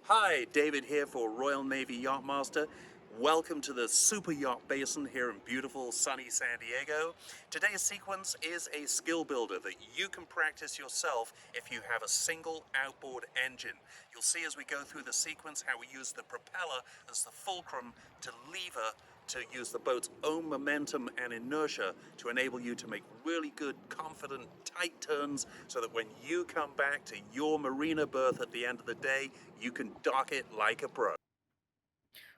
Hi, David here for Royal Navy Yachtmaster. Welcome to the Super Yacht Basin here in beautiful sunny San Diego. Today's sequence is a skill builder that you can practice yourself if you have a single outboard engine. You'll see as we go through the sequence how we use the propeller as the fulcrum to lever to use the boat's own momentum and inertia to enable you to make really good, confident, tight turns so that when you come back to your marina berth at the end of the day, you can dock it like a pro.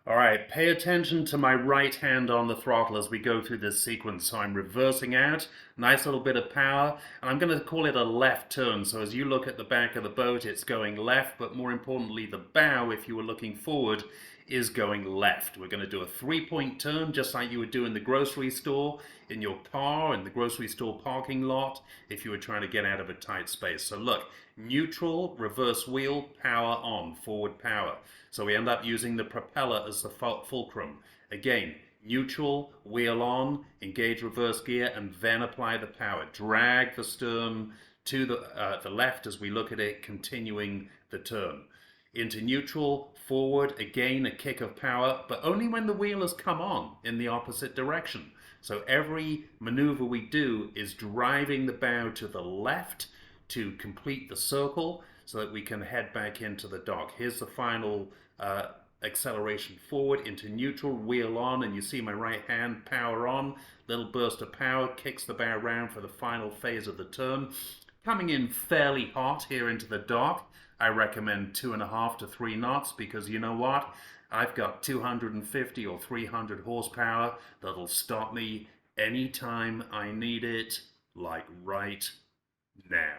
All right, pay attention to my right hand on the throttle as we go through this sequence. So I'm reversing out, nice little bit of power, and I'm going to call it a left turn. So as you look at the back of the boat, it's going left, but more importantly, the bow, if you were looking forward, is going left. We're going to do a 3-point turn, just like you would do in the grocery store, in your car, in the grocery store parking lot, if you were trying to get out of a tight space. So look, neutral, reverse wheel, power on, forward power. So we end up using the propeller as the fulcrum. Again, neutral, wheel on, engage reverse gear, and then apply the power. Drag the stern to the left as we look at it, continuing the turn. Into neutral, forward, again a kick of power, but only when the wheel has come on in the opposite direction. So every maneuver we do is driving the bow to the left to complete the circle so that we can head back into the dock. Here's the final acceleration forward into neutral, wheel on, and you see my right hand, power on, little burst of power, kicks the bow around for the final phase of the turn. Coming in fairly hot here into the dock, I recommend 2.5 to 3 knots because you know what? I've got 250 or 300 horsepower that'll stop me anytime I need it, like right now.